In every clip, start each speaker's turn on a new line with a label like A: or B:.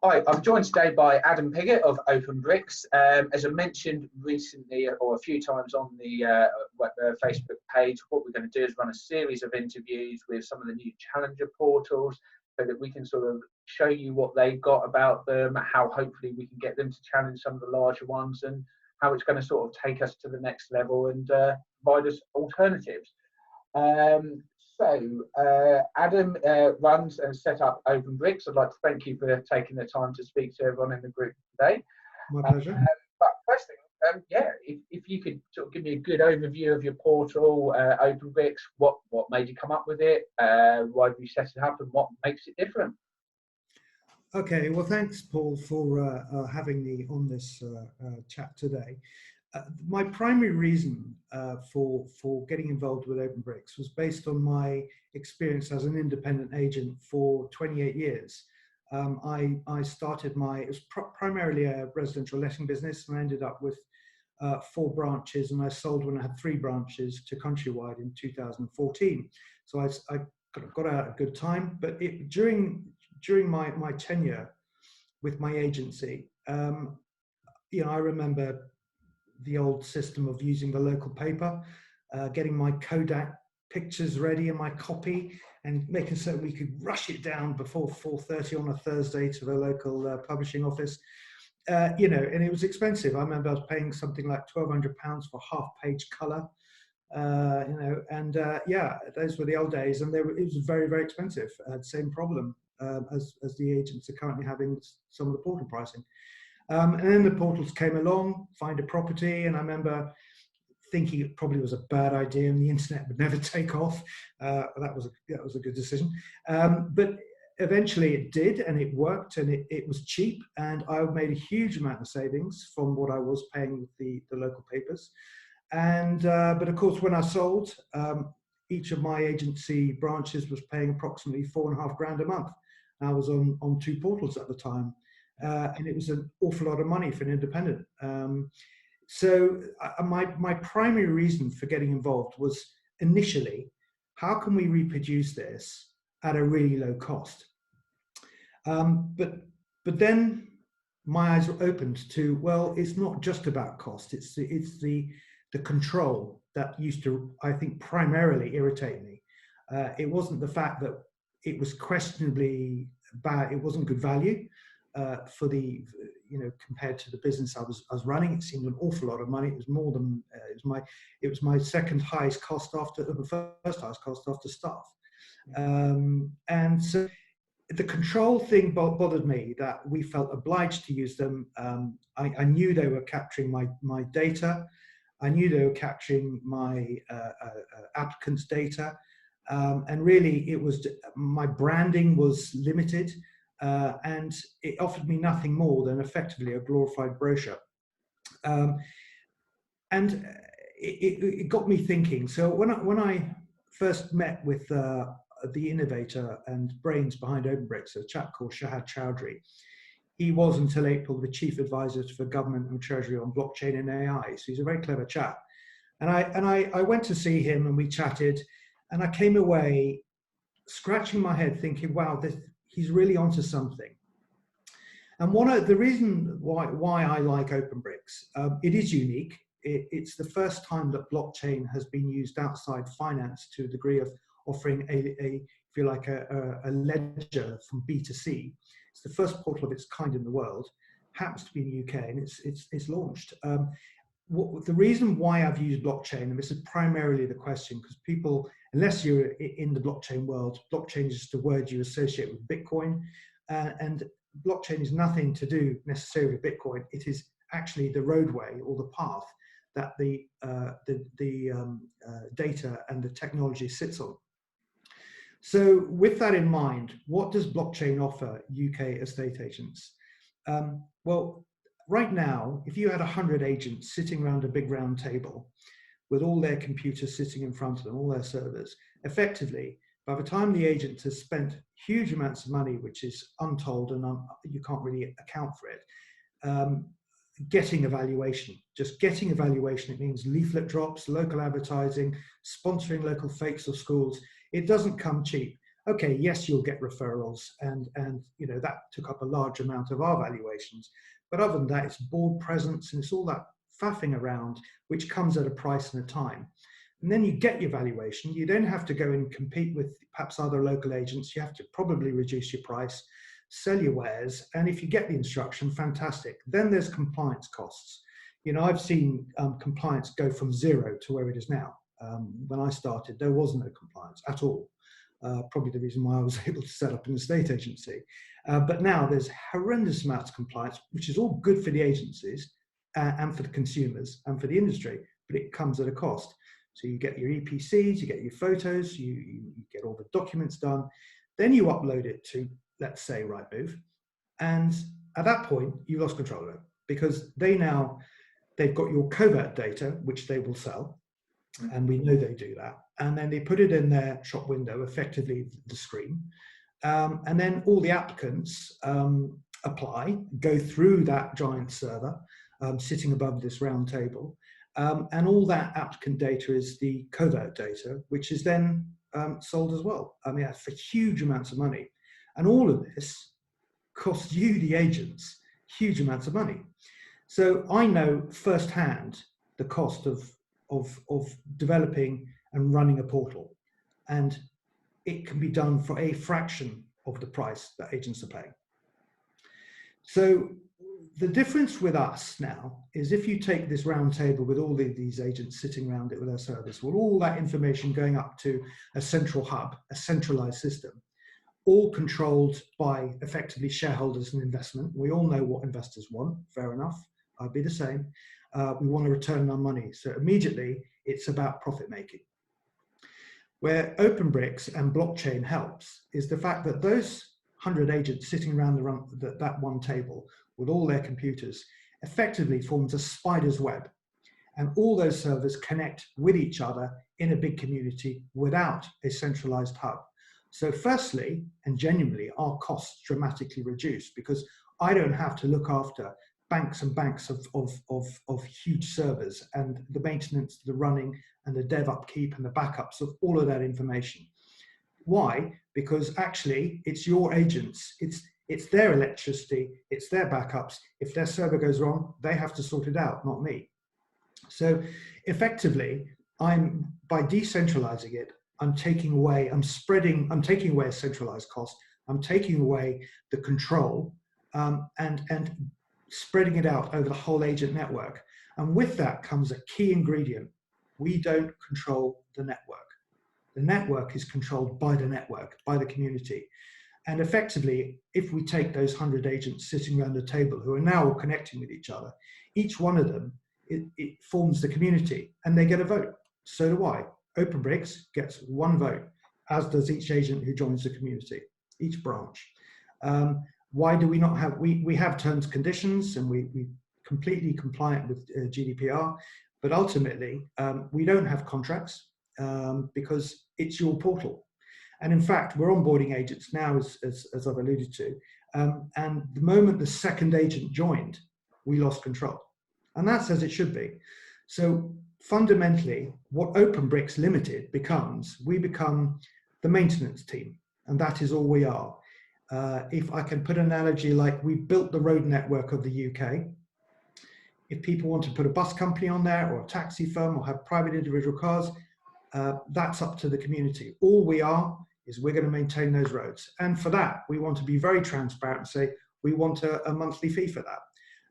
A: Hi, I'm joined today by Adam Pigott of OpenBrix. As I mentioned recently or a few times on the Facebook page, what we're going to do is run a series of interviews with some of the new challenger portals so that we can sort of show you what they've got about them, how hopefully we can get them to challenge some of the larger ones, and how it's going to sort of take us to the next level and provide us alternatives. Adam runs and set up OpenBrix. I'd like to thank you for taking the time to speak to everyone in the group today.
B: My pleasure.
A: But first thing, if you could sort of give me a good overview of your portal, OpenBrix, what made you come up with it, why did you set it up, and what makes it different?
B: Okay, well, thanks, Paul, for having me on this chat today. My primary reason for getting involved with OpenBrix was based on my experience as an independent agent for 28 years. I started it was primarily a residential letting business, and I ended up with 4 branches, and I sold when I had 3 branches to Countrywide in 2014. So I got out a good time, but during my tenure with my agency, I remember the old system of using the local paper, getting my Kodak pictures ready and my copy, and making certain we could rush it down before 4:30 on a Thursday to the local publishing office. And it was expensive. I remember I was paying something like £1,200 for half-page colour. Those were the old days, and it was very, very expensive. Same problem as the agents are currently having with some of the portal pricing. And then the portals came along, find a property, and I remember thinking it probably was a bad idea and the internet would never take off. That was a good decision. But eventually it did, and it worked, and it was cheap, and I made a huge amount of savings from what I was paying with the local papers. But of course, when I sold, each of my agency branches was paying approximately £4.5 grand a month. I was on 2 portals at the time. And it was an awful lot of money for an independent. So my primary reason for getting involved was initially, how can we reproduce this at a really low cost? But then my eyes were opened to, well, it's not just about cost. It's the control that used to, I think, primarily irritate me. It wasn't the fact that it was questionably bad. It wasn't good value. For the, compared to the business I was running, it seemed an awful lot of money. It was more than it was my second highest cost after the first highest cost after staff. And so the control thing bothered me, that we felt obliged to use them. I knew they were capturing my data. I knew they were capturing my applicants' data, and really it was my branding was limited. And it offered me nothing more than effectively a glorified brochure. And it got me thinking. So when I first met with the innovator and brains behind OpenBrix, a chap called Shahad Chowdhury, he was until April the chief advisor for government and treasury on blockchain and AI. So he's a very clever chap. And I went to see him, and we chatted, and I came away scratching my head thinking, wow, he's really onto something. And the reason why I like OpenBrix, it is unique. It's the first time that blockchain has been used outside finance to a degree of offering if you like, a ledger from B to C. It's the first portal of its kind in the world. Happens to be in the UK, and it's launched. The reason why I've used blockchain, and this is primarily the question, because people, unless you're in the blockchain world, blockchain is just a word you associate with Bitcoin, and blockchain is nothing to do necessarily with Bitcoin. It is actually the roadway or the path that the data and the technology sits on. So with that in mind, what does blockchain offer UK estate agents? Well, right now, if you had 100 agents sitting around a big round table with all their computers sitting in front of them, all their servers, effectively, by the time the agent has spent huge amounts of money, which is untold and you can't really account for it, getting evaluation, it means leaflet drops, local advertising, sponsoring local fakes or schools. It doesn't come cheap. Okay, yes, you'll get referrals, and that took up a large amount of our valuations. But other than that, it's board presence and it's all that faffing around, which comes at a price and a time. And then you get your valuation. You don't have to go and compete with perhaps other local agents. You have to probably reduce your price, sell your wares, and if you get the instruction, fantastic. Then there's compliance costs. I've seen compliance go from 0 to where it is now. When I started, there was no compliance at all. Probably the reason why I was able to set up an estate agency. But now there's horrendous amounts of compliance, which is all good for the agencies and for the consumers and for the industry, but it comes at a cost. So you get your EPCs, you get your photos, you get all the documents done, then you upload it to, let's say, Rightmove, and at that point, you lost control of it because they've got your covert data, which they will sell, and we know they do that, and then they put it in their shop window, effectively the screen, and then all the applicants apply, go through that giant server sitting above this round table, and all that applicant data is the covert data, which is then sold as well. I mean, that's for huge amounts of money, and all of this costs you, the agents, huge amounts of money. So I know firsthand the cost of developing and running a portal, and it can be done for a fraction of the price that agents are paying. So the difference with us now is if you take this round table with all these agents sitting around it with their service, with all that information going up to a central hub, a centralized system, all controlled by effectively shareholders and investment. We all know what investors want, fair enough. I'd be the same. We want to return our money. So immediately it's about profit making. Where OpenBrix and blockchain helps is the fact that those 100 agents sitting around that one table with all their computers effectively forms a spider's web. And all those servers connect with each other in a big community without a centralized hub. So firstly, and genuinely, our costs dramatically reduce because I don't have to look after banks and banks of huge servers and the maintenance, the running and the dev upkeep and the backups of all of that information. Why? Because actually it's your agents, it's their electricity, it's their backups. If their server goes wrong, they have to sort it out, not me. So effectively, by decentralizing it, I'm taking away a centralized cost, I'm taking away the control and spreading it out over the whole agent network. And with that comes a key ingredient. We don't control the network. The network is controlled by the network, by the community. And effectively, if we take those 100 agents sitting around the table who are now all connecting with each other, each one of them, it forms the community and they get a vote. So do I. OpenBrix gets one vote, as does each agent who joins the community, each branch. Why do we not have, we have terms and conditions and we completely compliant with GDPR, but ultimately we don't have contracts because it's your portal. And in fact, we're onboarding agents now, as I've alluded to, and the moment the second agent joined, we lost control. And that's as it should be. So fundamentally, what OpenBrix Limited becomes, we become the maintenance team, and that is all we are. If I can put an analogy, like we built the road network of the UK. If people want to put a bus company on there or a taxi firm or have private individual cars, that's up to the community. All we are is we're going to maintain those roads. And for that, we want to be very transparent and say, we want a monthly fee for that.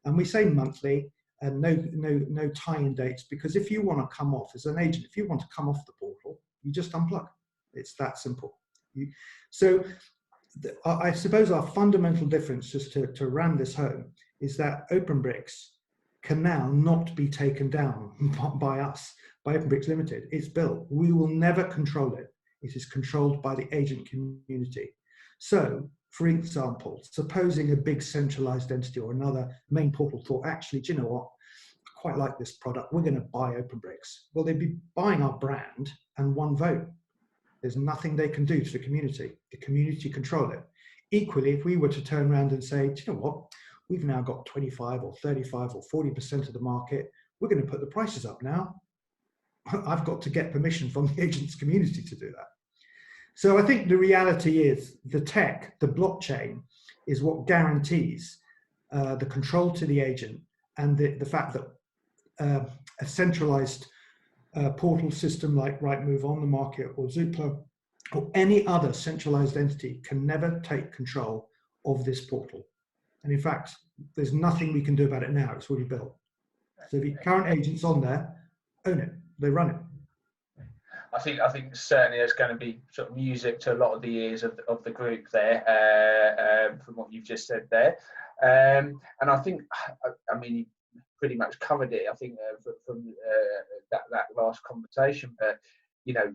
B: And we say monthly and no tie-in dates, because if you want to come off as an agent, if you want to come off the portal, you just unplug. It's that simple. So I suppose our fundamental difference, just to ram this home, is that OpenBrix can now not be taken down by us, by OpenBrix Limited. It's built. We will never control it. It is controlled by the agent community. So, for example, supposing a big centralized entity or another main portal thought, actually, do you know what? I quite like this product. We're going to buy OpenBrix. Well, they'd be buying our brand and one vote. There's nothing they can do to the community. The community control it. Equally, if we were to turn around and say, do you know what? We've now got 25 or 35 or 40% of the market. We're going to put the prices up now. I've got to get permission from the agents community to do that. So I think the reality is the tech, the blockchain, is what guarantees the control to the agent, and the fact that a centralized portal system like Rightmove on the market or Zoopla or any other centralized entity can never take control of this portal. And in fact, there's nothing we can do about it now. It's already built. So the current agents on there own it. They run it.
A: I think certainly there's going to be sort of music to a lot of the ears of the group there, from what you've just said there. And I think, I mean, you pretty much covered it, I think, from that last conversation. But, you know,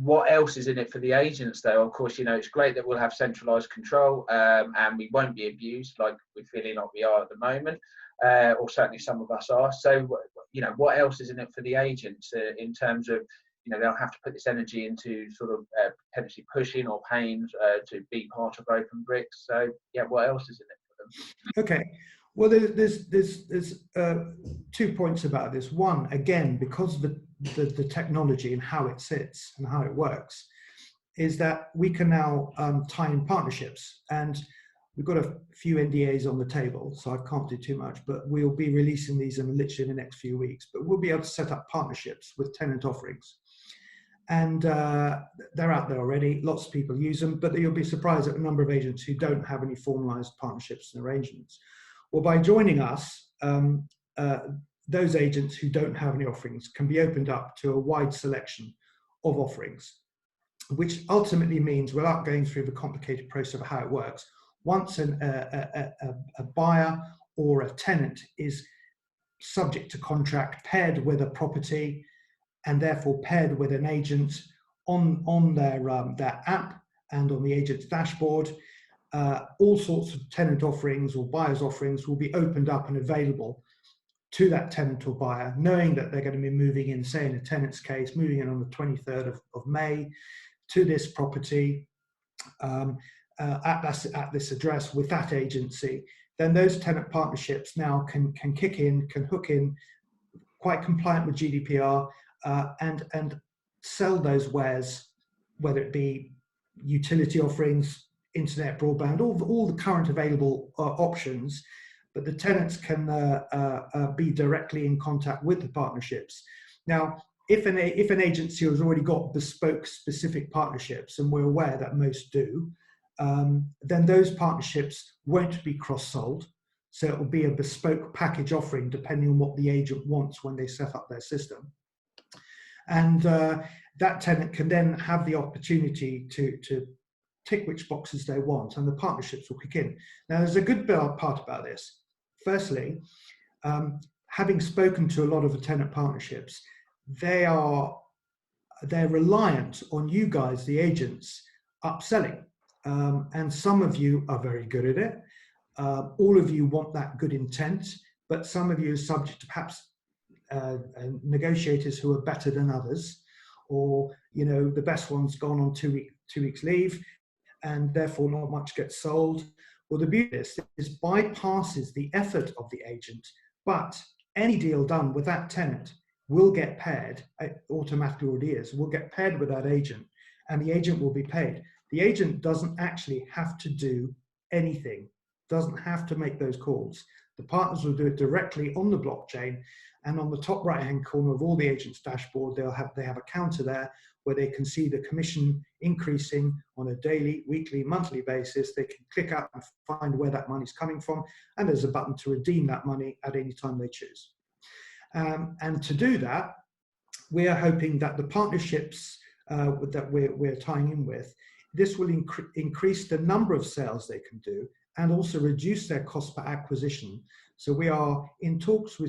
A: what else is in it for the agents, though? Of course, you know, it's great that we'll have centralised control, and we won't be abused like we're feeling like we are at the moment, or certainly some of us are. So, you know, what else is in it for the agents in terms of, you know, they'll have to put this energy into sort of potentially pushing or paying to be part of OpenBrix. So, yeah, what else is in it for them?
B: Okay. Well, there's 2 points about this. One, again, because of the technology and how it sits and how it works, is that we can now tie in partnerships. And we've got a few NDAs on the table, so I can't do too much, but we'll be releasing these in literally the next few weeks. But we'll be able to set up partnerships with tenant offerings. And they're out there already. Lots of people use them, but you'll be surprised at the number of agents who don't have any formalized partnerships and arrangements. Well, by joining us, those agents who don't have any offerings can be opened up to a wide selection of offerings, which ultimately means, without going through the complicated process of how it works, once a buyer or a tenant is subject to contract, paired with a property, and therefore paired with an agent on their app and on the agent's dashboard, all sorts of tenant offerings or buyer's offerings will be opened up and available to that tenant or buyer, knowing that they're going to be moving in, say in a tenant's case, moving in on the 23rd of May to this property at this address with that agency. Then those tenant partnerships now can kick in, can hook in, quite compliant with GDPR, and sell those wares, whether it be utility offerings, internet, broadband, all the current available options, but the tenants can be directly in contact with the partnerships. Now, if an agency has already got bespoke specific partnerships, and we're aware that most do, then those partnerships won't be cross-sold. So it will be a bespoke package offering depending on what the agent wants when they set up their system. And that tenant can then have the opportunity to tick which boxes they want, and the partnerships will kick in. Now, there's a good part about this. Firstly, having spoken to a lot of the tenant partnerships, they're reliant on you guys, the agents, upselling. And some of you are very good at it. All of you want that good intent, but some of you are subject to perhaps negotiators who are better than others, or, you know, the best one's gone on 2 weeks leave, and therefore not much gets sold. Well, the beauty of this is bypasses the effort of the agent, but any deal done with that tenant will get paired, automatically already is, will get paired with that agent, and the agent will be paid. The agent doesn't actually have to do anything, doesn't have to make those calls. The partners will do it directly on the blockchain, and on the top right-hand corner of all the agents' dashboard, they have a counter there where they can see the commission increasing on a daily, weekly, monthly basis. They can click out and find where that money's coming from, and there's a button to redeem that money at any time they choose. And to do that, we are hoping that the partnerships that we're tying in with, this will increase the number of sales they can do and also reduce their cost per acquisition. So we are in talks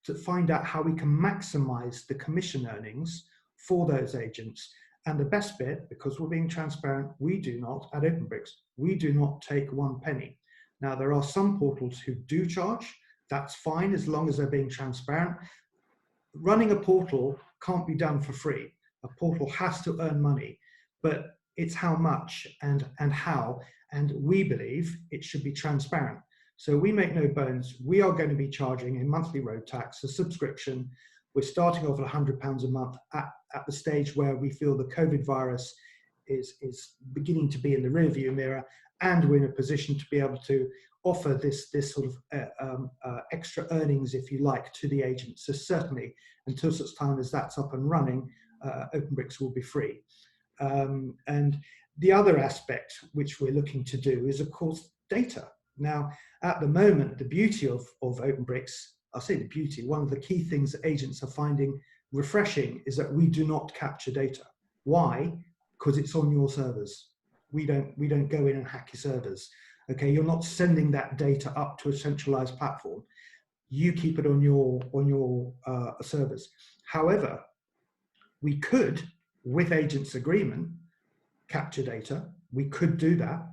B: to find out how we can maximize the commission earnings for those agents. And the best bit, because we're being transparent, we do not, at OpenBrix, we do not take 1 penny. Now, there are some portals who do charge. That's fine as long as they're being transparent. Running a portal can't be done for free. A portal has to earn money, but it's how much and how, and we believe it should be transparent. So we make no bones. We are going to be charging a monthly road tax, a subscription. We're starting off at £100 a month at the stage where we feel the COVID virus is beginning to be in the rearview mirror, and we're in a position to be able to offer this sort of extra earnings, if you like, to the agents. So certainly, until such time as that's up and running, OpenBrix will be free. And the other aspect which we're looking to do is, of course, data. Now, at the moment, the beauty of OpenBrix, I'll say the beauty, one of the key things that agents are finding refreshing is that we do not capture data. Why? Because it's on your servers. We don't go in and hack your servers. Okay, you're not sending that data up to a centralized platform. You keep it on your servers. However, we could, with agents' agreement, capture data. We could do that.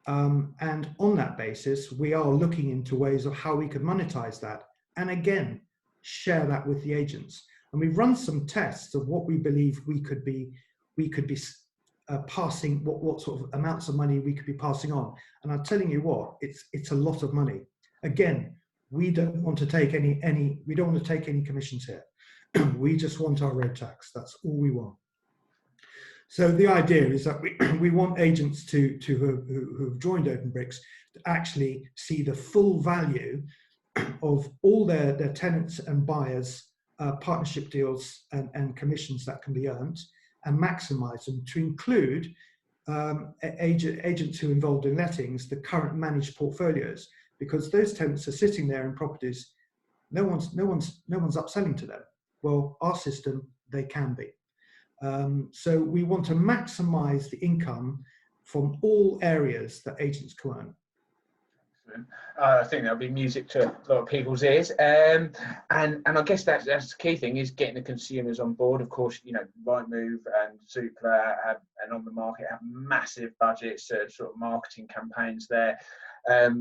B: And on that basis, we are looking into ways of how we could monetize that. And again, share that with the agents. And we've run some tests of what we believe we could be passing, what sort of amounts of money we could be passing on. And I'm telling you what, it's a lot of money. Again, we don't want to take we don't want to take any commissions here. We just want our road tax. That's all we want. So the idea is that we want agents who have joined OpenBrix to actually see the full value of all their tenants and buyers, partnership deals and commissions that can be earned, and maximize them, to include agents who are involved in lettings, the current managed portfolios, because those tenants are sitting there in properties, no one's upselling to them. Well, our system, they can be. So we want to maximize the income from all areas that agents can earn.
A: I think that'll be music to a lot of people's ears, and I guess that's the key thing, is getting the consumers on board. Of course, you know, Rightmove and Zoopla and On the Market have massive budgets, sort of marketing campaigns there.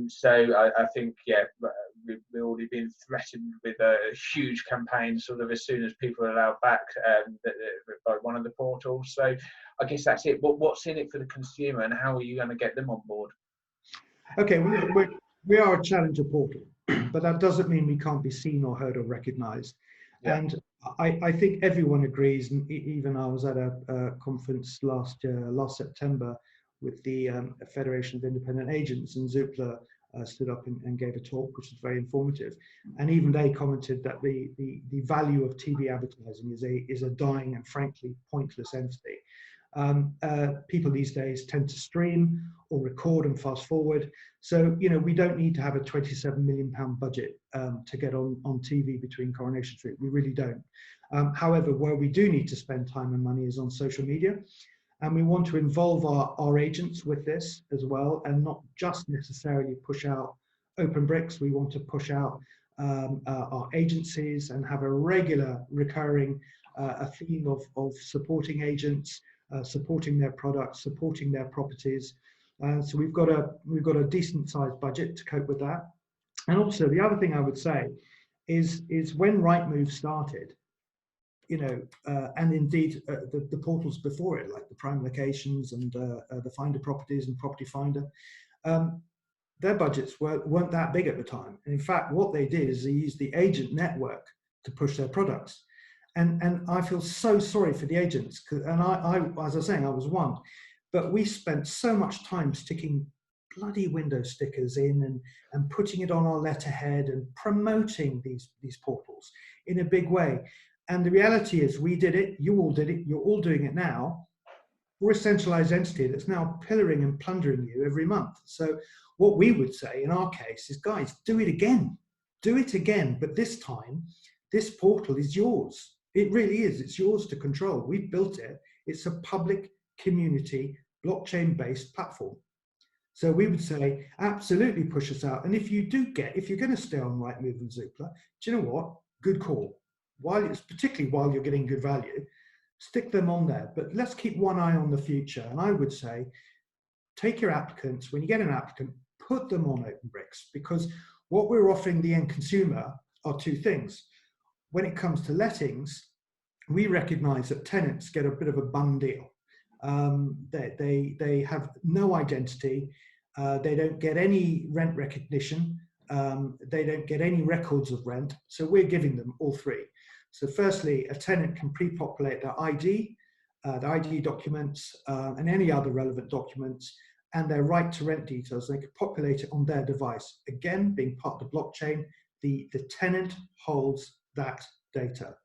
A: So I think, yeah, we've already been threatened with a huge campaign sort of as soon as people are allowed back by one of the portals. So I guess that's it. What's in it for the consumer, and how are you going to get them on board?
B: Okay, we are a challenger portal, but that doesn't mean we can't be seen or heard or recognized. Yeah. And I think everyone agrees, and even I was at a conference last September with the Federation of Independent Agents, and Zoopla stood up and gave a talk, which was very informative. And even they commented that the value of TV advertising is a dying and frankly pointless entity. People these days tend to stream or record and fast forward. So, you know, we don't need to have a £27 million budget to get on TV between Coronation Street. We really don't. However, where we do need to spend time and money is on social media. And we want to involve our agents with this as well, and not just necessarily push out OpenBrix. We want to push out our agencies and have a regular recurring a theme of supporting agents, supporting their products, supporting their properties. So we've got a decent sized budget to cope with that. And also the other thing I would say is when Rightmove started, you know, and indeed the portals before it, like the Prime Locations and the Finder Properties and Property Finder, their budgets weren't that big at the time. And in fact, what they did is they used the agent network to push their products. And I feel so sorry for the agents, and I, as I was saying, I was one, but we spent so much time sticking bloody window stickers in and putting it on our letterhead and promoting these portals in a big way. And the reality is, we did it, you all did it, you're all doing it now. We're a centralized entity that's now pillaring and plundering you every month. So what we would say in our case is, guys, do it again. Do it again, but this time, this portal is yours. It really is. It's yours to control. We've built it. It's a public community blockchain-based platform. So we would say, absolutely push us out. And if you're going to stay on Rightmove and Zoopla, do you know what? Good call. Particularly while you're getting good value, stick them on there. But let's keep one eye on the future. And I would say, take your applicants. When you get an applicant, put them on OpenBrix, because what we're offering the end consumer are two things. When it comes to lettings, we recognize that tenants get a bit of a bum deal. They have no identity. They don't get any rent recognition. They don't get any records of rent. So we're giving them all three. So firstly, a tenant can pre-populate their ID, their ID documents, and any other relevant documents, and their right to rent details. They could populate it on their device. Again, being part of the blockchain, the tenant holds that data.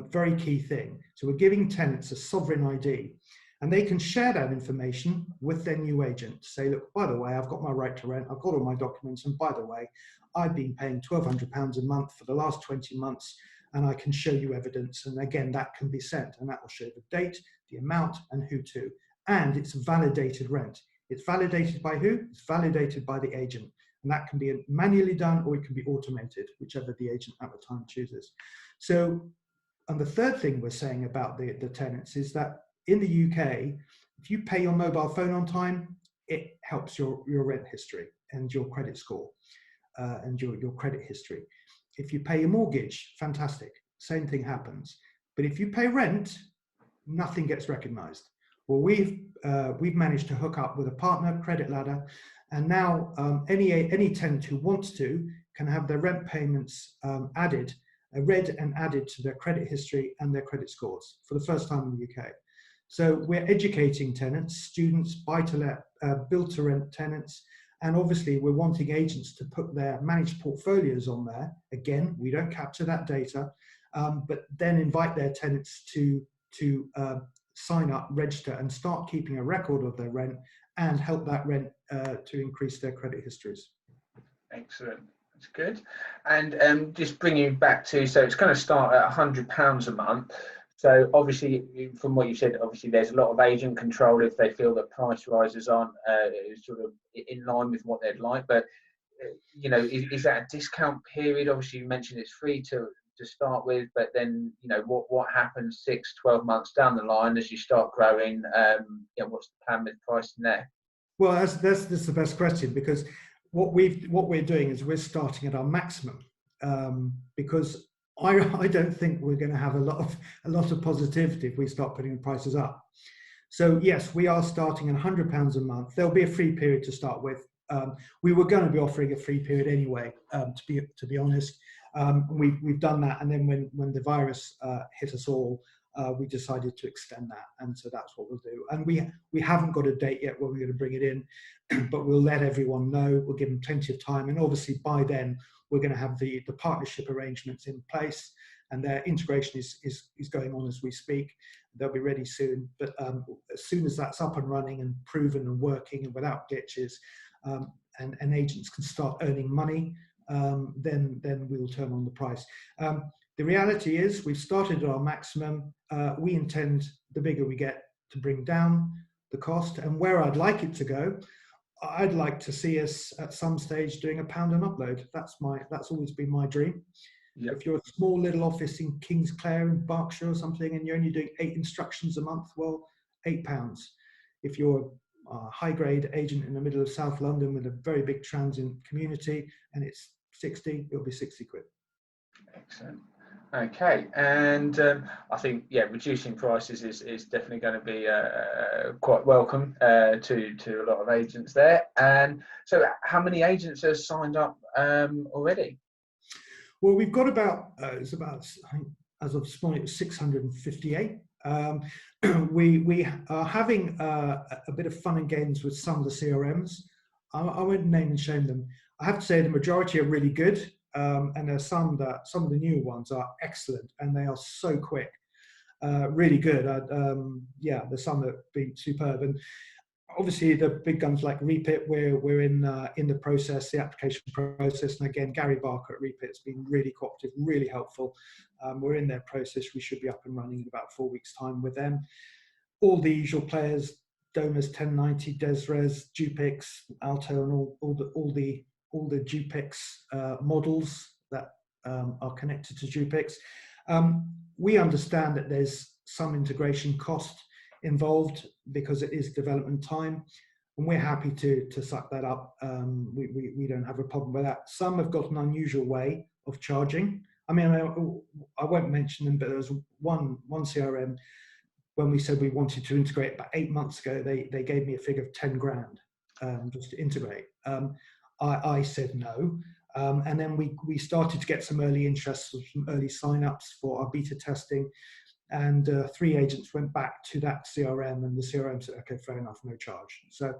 B: Very key thing. So we're giving tenants a sovereign ID, and they can share that information with their new agent to say, look, by the way, I've got my right to rent, I've got all my documents, and by the way, I've been paying £1,200 a month for the last 20 months, and I can show you evidence. And again, that can be sent, and that will show the date, the amount, and who to. And it's validated rent. It's validated by who? It's validated by the agent. And that can be manually done, or it can be automated, whichever the agent at the time chooses. So, and the third thing we're saying about the tenants is that in the UK, if you pay your mobile phone on time, it helps your rent history and your credit score and your credit history. If you pay your mortgage, fantastic, same thing happens. But if you pay rent, nothing gets recognized. Well, we've managed to hook up with a partner, Credit Ladder, and now any tenant who wants to can have their rent payments read and added to their credit history and their credit scores for the first time in the UK. So we're educating tenants, students, buy-to-let, build-to-rent tenants, and obviously we're wanting agents to put their managed portfolios on there. Again, we don't capture that data, but then invite their tenants to sign up, register, and start keeping a record of their rent and help that rent to increase their credit histories.
A: Excellent. That's good. And just bring you back to, so it's going to start at £100 a month. So obviously, from what you said, obviously there's a lot of agent control if they feel that price rises aren't sort of in line with what they'd like. But you know, is that a discount period? Obviously, you mentioned it's free to start with, but then you know what happens 6-12 months down the line as you start growing? You know, what's the plan with pricing there?
B: Well, that's the best question, because what we're doing is we're starting at our maximum, because I don't think we're going to have a lot of positivity if we start putting prices up. So yes, we are starting at £100 a month. There'll be a free period to start with. We were going to be offering a free period anyway, to be honest. We've done that, and then when the virus hit us all, we decided to extend that, and so that's what we'll do. And we haven't got a date yet when we're going to bring it in, but we'll let everyone know. We'll give them plenty of time, and obviously by then we're going to have the partnership arrangements in place, and their integration is going on as we speak. They'll be ready soon, but as soon as that's up and running and proven and working and without glitches, and agents can start earning money, then we'll turn on the price. The reality is we've started at our maximum. We intend, the bigger we get, to bring down the cost. And where I'd like it to go, I'd like to see us at some stage doing £1 an upload. That's always been my dream. Yep. If you're a small little office in Kingsclere in Berkshire or something, and you're only doing 8 instructions a month, well, £8. If you're a high-grade agent in the middle of South London with a very big transient community and it's 60, it'll be 60 quid.
A: Excellent. Okay, and I think reducing prices is definitely going to be quite welcome to a lot of agents there. And so, how many agents have signed up already?
B: Well, we've got about as of this morning, it was 658. We are having a bit of fun and games with some of the CRMs. I won't name and shame them. I have to say the majority are really good. And there's some of the new ones are excellent, and they are so quick, really good. There's some that have been superb, and obviously the big guns like Repit, we're in the process, the application process, and again Gary Barker at Repit has been really cooperative, really helpful. We're in their process. We should be up and running in about 4 weeks' time with them. All the usual players: Domus, 1090, Desres, Dupix, Alto, and all the Dupix models that are connected to Dupix. We understand that there's some integration cost involved because it is development time, and we're happy to suck that up. We don't have a problem with that. Some have got an unusual way of charging. I mean, I won't mention them, but there was one CRM, when we said we wanted to integrate about 8 months ago, they gave me a figure of 10 grand just to integrate. I said no, and then we started to get some early interest, some early sign-ups for our beta testing, And 3 agents went back to that CRM, and the CRM said, okay, fair enough, no charge. So,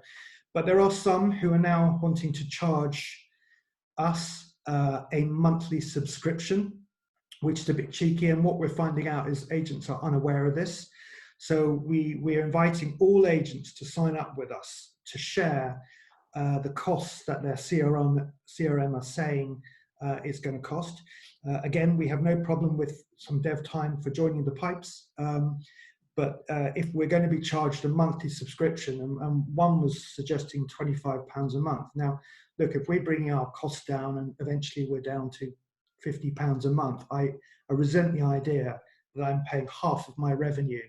B: but there are some who are now wanting to charge us a monthly subscription, which is a bit cheeky. And what we're finding out is agents are unaware of this. So we're inviting all agents to sign up with us to share the costs that their CRM are saying is going to cost. Again, we have no problem with some dev time for joining the pipes. But if we're going to be charged a monthly subscription, and one was suggesting £25 a month. Now, look, if we're bringing our costs down and eventually we're down to £50 a month, I resent the idea that I'm paying half of my revenue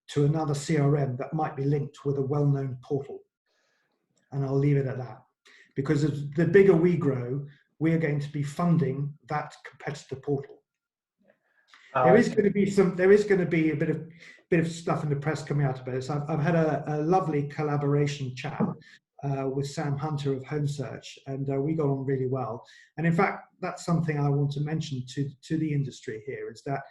B: to another CRM that might be linked with a well-known portal. And I'll leave it at that. Because the bigger we grow, we are going to be funding that competitor portal. There is going to be a bit of stuff in the press coming out about this. I've had a lovely collaboration chat with Sam Hunter of Home Search, and we got on really well. And in fact, that's something I want to mention to the industry here, is that,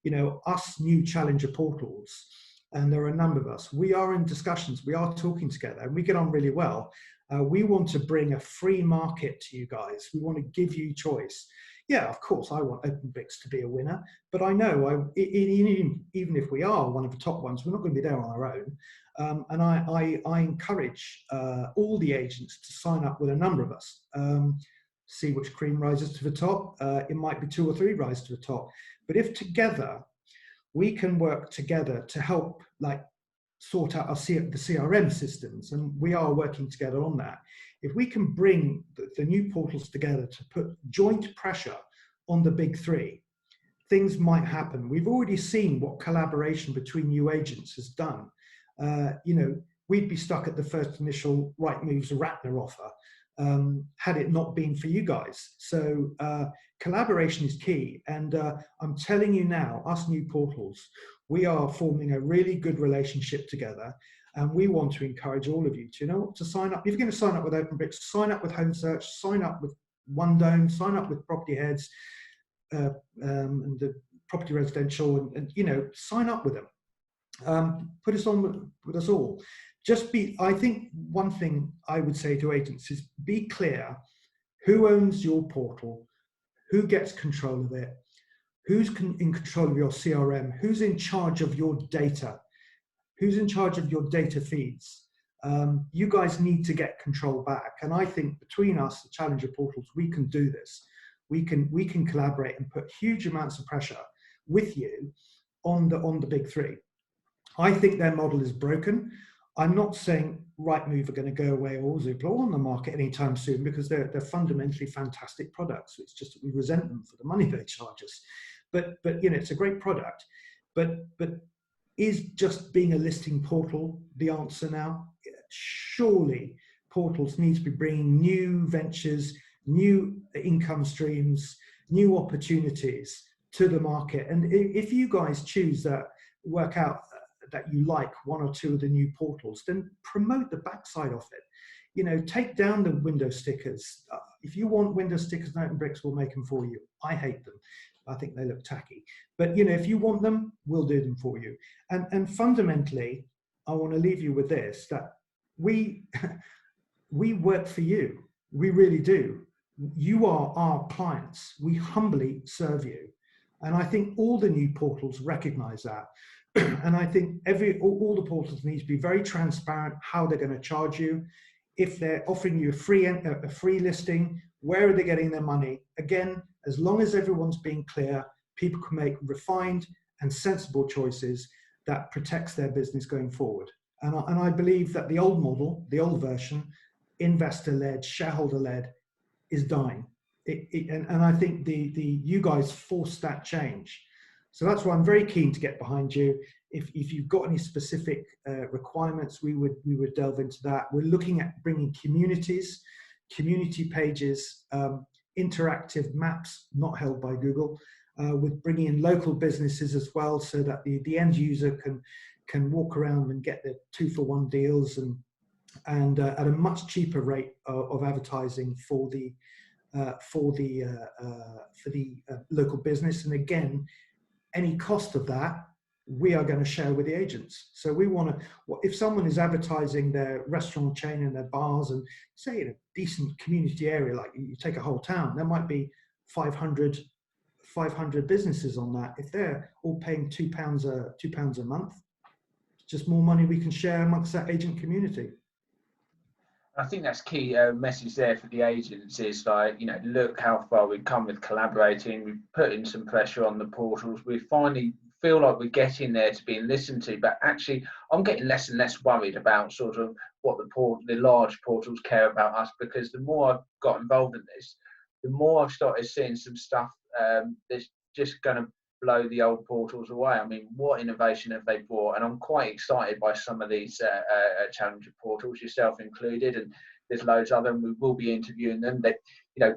B: you know, us new challenger portals, and there are a number of us, we are in discussions, we are talking together, and we get on really well. We want to bring a free market to you guys. We want to give you choice. Yeah, of course, I want OpenBrix to be a winner, but I know even if we are one of the top ones, we're not going to be there on our own. And I encourage all the agents to sign up with a number of us. See which cream rises to the top. It might be 2 or 3 rise to the top. But if together we can work together to help, like, sort out the CRM systems, and we are working together on that. If we can bring the new portals together to put joint pressure on the big 3, things might happen. We've already seen what collaboration between new agents has done. You know, we'd be stuck at the first initial Rightmove's Ratner offer had it not been for you guys. So collaboration is key. And I'm telling you now, us new portals, we are forming a really good relationship together. And we want to encourage all of you to, you know, to sign up. If you're going to sign up with OpenBrix, sign up with Home Search, sign up with OneDome, sign up with Property Heads, and the Property Residential, and you know, sign up with them. Put us on with us all. I think one thing I would say to agents is be clear who owns your portal, who gets control of it, who's in control of your CRM, who's in charge of your data, who's in charge of your data feeds. You guys need to get control back. And I think between us, the challenger portals, we can do this. We can collaborate and put huge amounts of pressure with you on the big 3. I think their model is broken. I'm not saying Rightmove are going to go away or Zoopla on the market anytime soon, because they're fundamentally fantastic products. It's just that we resent them for the money they charge us. But you know, it's a great product. But is just being a listing portal the answer now? Surely portals need to be bringing new ventures, new income streams, new opportunities to the market. And if you guys choose that, work out that you like 1 or 2 of the new portals, then promote the backside of it. You know, take down the window stickers. If you want window stickers, OpenBrix will make them for you. I hate them. I think they look tacky. But you know, if you want them, we'll do them for you. And fundamentally, I want to leave you with this, that we work for you. We really do. You are our clients. We humbly serve you. And I think all the new portals recognize that. And I think all the portals need to be very transparent how they're going to charge you. If they're offering you a free listing, where are they getting their money? Again, as long as everyone's being clear, people can make refined and sensible choices that protects their business going forward. And I believe that the old model, the old version, investor-led, shareholder-led, is dying. And I think you guys forced that change. So that's why I'm very keen to get behind you. If you've got any specific requirements, we would delve into that. We're looking at bringing communities, community pages, interactive maps not held by Google, with bringing in local businesses as well, so that the end user can walk around and get the 2-for-1 deals and at a much cheaper rate of advertising for the local business. And again, any cost of that we are going to share with the agents. So we want to, if someone is advertising their restaurant chain and their bars, and say in a decent community area, like you take a whole town, there might be 500 businesses on that. If they're all paying £2 a month, just more money we can share amongst that agent community.
A: I think that's key message there for the agents is like, you know, look how far we've come with collaborating. We've put in some pressure on the portals. We finally feel like we're getting there to being listened to, but actually I'm getting less and less worried about sort of what the large portals care about us, because the more I've got involved in this, the more I've started seeing some stuff that's just going to blow the old portals away. I mean, what innovation have they brought? And I'm quite excited by some of these challenger portals, yourself included, and there's loads of them. We will be interviewing them. That, you know,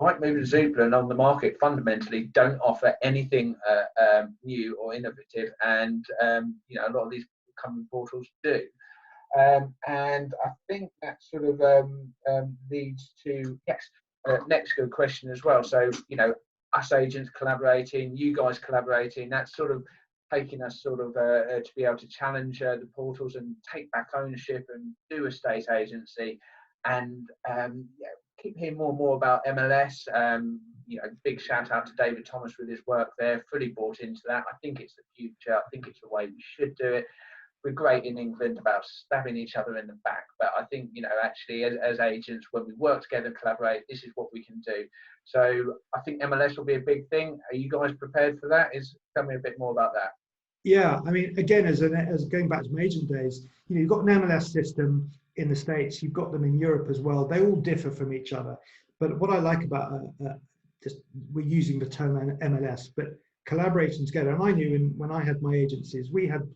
A: Rightmove and Zoopla and on the market fundamentally don't offer anything new or innovative, and you know, a lot of these coming portals do. And I think that sort of leads to next good question as well. So, you know, us agents collaborating, you guys collaborating, that's sort of taking us sort of to be able to challenge the portals and take back ownership and do estate agency, and keep hearing more and more about MLS. You know, big shout out to David Thomas with his work there, fully bought into that. I think it's the future. I think it's the way we should do it. We're great in England about stabbing each other in the back, but I think, you know, actually as agents, when we work together, collaborate, this is what we can do. So I think MLS will be a big thing. Are you guys prepared for that? Tell me a bit more about that.
B: Yeah, I mean, again, as going back to my agent days, you know, you've got an MLS system in the States, you've got them in Europe as well. They all differ from each other. But what I like about just we're using the term MLS, but collaborating together. And I knew when I had my agencies, we'd had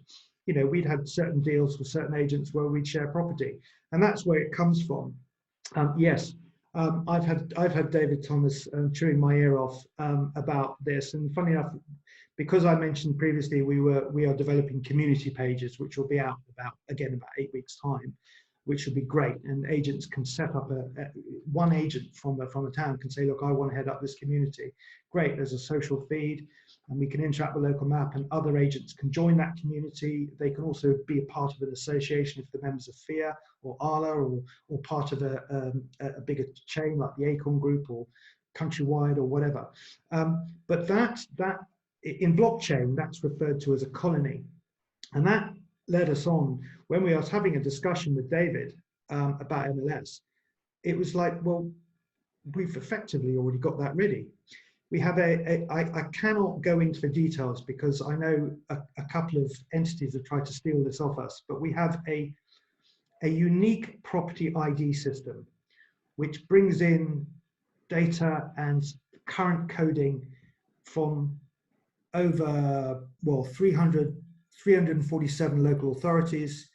B: certain deals with certain agents where we'd share property, and that's where it comes from. Yes, I've had David Thomas chewing my ear off about this, and funny enough, because I mentioned previously we are developing community pages, which will be out about 8 weeks time, which would be great. And agents can set up one agent from a town can say, look, I want to head up this community. Great, there's a social feed, and we can interact with local map, and other agents can join that community. They can also be a part of an association if they're members of FIA or ALA, or part of a bigger chain like the Acorn Group or Countrywide or whatever. But that in blockchain, that's referred to as a colony. And that led us on, when we was having a discussion with David about MLS, it was like, well, we've effectively already got that ready. We have I cannot go into the details because I know a couple of entities have tried to steal this off us, but we have a unique property ID system, which brings in data and current coding from over, 347 local authorities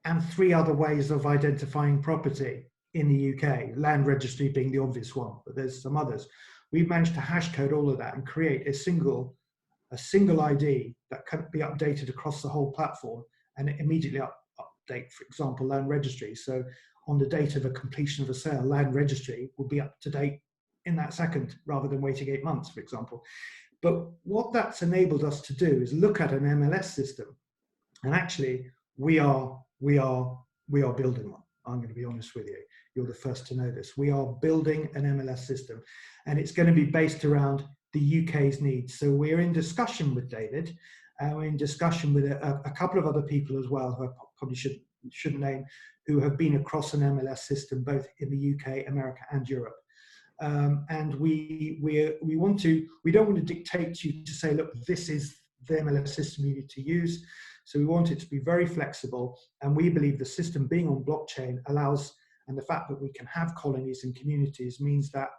B: and 3 other ways of identifying property in the UK, land registry being the obvious one, but there's some others. We've managed to hash code all of that and create a single ID that can be updated across the whole platform, and immediately update, for example, land registry. So on the date of a completion of a sale, land registry will be up to date in that second rather than waiting 8 months, for example. But what that's enabled us to do is look at an MLS system, and actually we are building one. I'm going to be honest with you. You're the first to know this. We are building an MLS system, and it's going to be based around the UK's needs. So we're in discussion with David, and we're in discussion with a couple of other people as well, who I probably shouldn't name, who have been across an MLS system both in the UK, America, and Europe. And we don't want to dictate to you to say, look, this is the MLS system you need to use. So we want it to be very flexible, and we believe the system being on blockchain allows, and the fact that we can have colonies and communities means that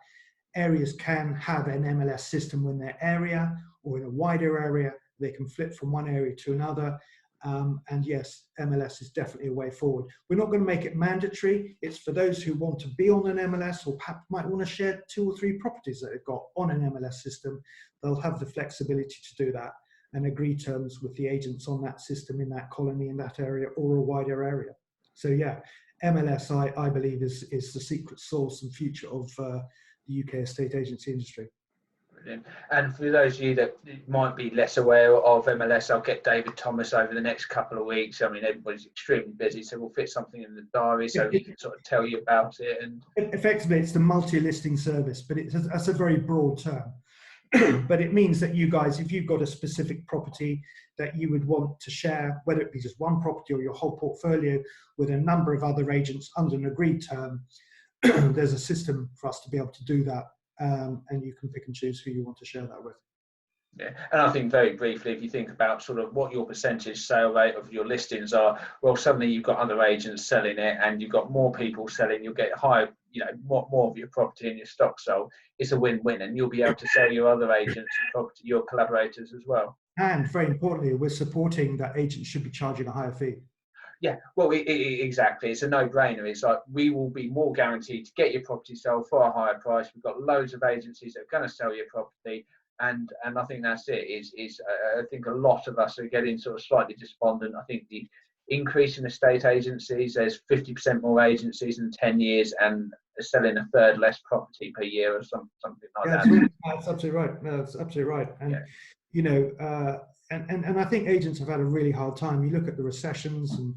B: areas can have an MLS system in their area or in a wider area. They can flip from one area to another. And yes, MLS is definitely a way forward. We're not going to make it mandatory. It's for those who want to be on an MLS, or perhaps might want to share 2 or 3 properties that they've got on an MLS system. They'll have the flexibility to do that and agree terms with the agents on that system, in that colony, in that area, or a wider area. So yeah, MLS, I believe, is the secret source and future of the UK estate agency industry.
A: Brilliant. And for those of you that might be less aware of MLS, I'll get David Thomas over the next couple of weeks. I mean, everybody's extremely busy, so we'll fit something in the diary so he can sort of tell you about it. And
B: effectively, it's the multi-listing service, but that's a very broad term. But it means that you guys, if you've got a specific property that you would want to share, whether it be just one property or your whole portfolio with a number of other agents under an agreed term, there's a system for us to be able to do that. And you can pick and choose who you want to share that with.
A: Yeah, and I think very briefly, if you think about sort of what your percentage sale rate of your listings are, well, suddenly you've got other agents selling it, and you've got more people selling. You'll get higher, you know, more of your property in your stock sold. It's a win-win, and you'll be able to sell your other agents, property, your collaborators as well.
B: And very importantly, we're supporting that agents should be charging a higher fee.
A: Yeah, well, exactly. It's a no-brainer. It's like we will be more guaranteed to get your property sold for a higher price. We've got loads of agencies that are going to sell your property, and I think that's it. I think a lot of us are getting sort of slightly despondent. I think the increase in estate agencies, there's 50% more agencies in 10 years, and they're selling a third less property per year or something like that.
B: That's absolutely right. No, that's absolutely right. And you know, and I think agents have had a really hard time. You look at the recessions, and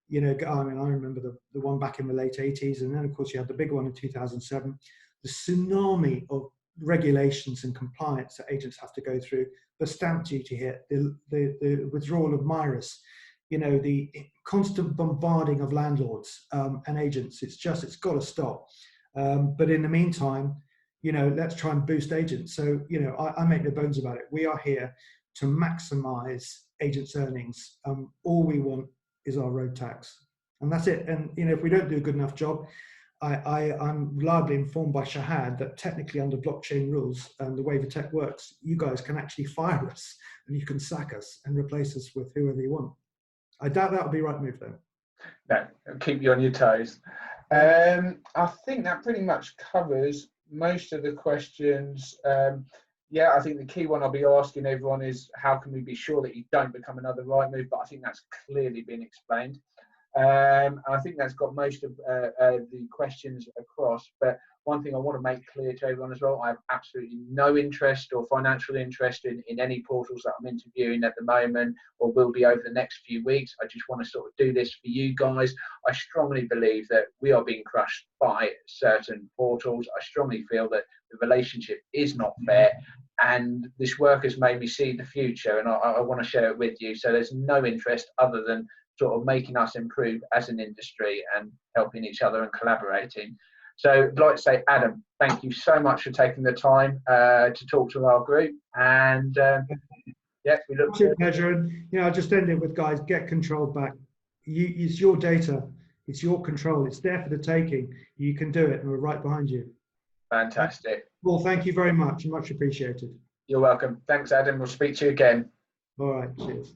B: you know, I mean, I remember the one back in the late 80s, and then of course you had the big one in 2007. The tsunami of regulations and compliance that agents have to go through, the stamp duty hit, the withdrawal of MIRAS, you know, the constant bombarding of landlords and agents. It's got to stop. But in the meantime, you know, let's try and boost agents. So, you know, I make no bones about it. We are here to maximize agents' earnings. All we want is our road tax, and that's it. And you know, if we don't do a good enough job, I'm reliably informed by Shahad that technically under blockchain rules and the way the tech works, you guys can actually fire us and you can sack us and replace us with whoever you want. I doubt that would be the right move though.
A: No, keep you on your toes. I think that pretty much covers most of the questions. Yeah, I think the key one I'll be asking everyone is how can we be sure that you don't become another Rightmove? But I think that's clearly been explained. I think that's got most of the questions across. But one thing I want to make clear to everyone as well, I have absolutely no interest or financial interest in any portals that I'm interviewing at the moment or will be over the next few weeks. I just want to sort of do this for you guys. I strongly believe that we are being crushed by certain portals. I strongly feel that the relationship is not fair, and this work has made me see the future, and I want to share it with you. So there's no interest other than sort of making us improve as an industry and helping each other and collaborating. So I'd like to say, Adam, thank you so much for taking the time to talk to our group. And yeah, we look forward.
B: Pleasure. And you know, I'll just end it with, guys, get control back. It's your data, it's your control, it's there for the taking. You can do it, and we're right behind you.
A: Fantastic.
B: Well, thank you very much, much appreciated.
A: You're welcome. Thanks, Adam. We'll speak to you again.
B: All right, cheers.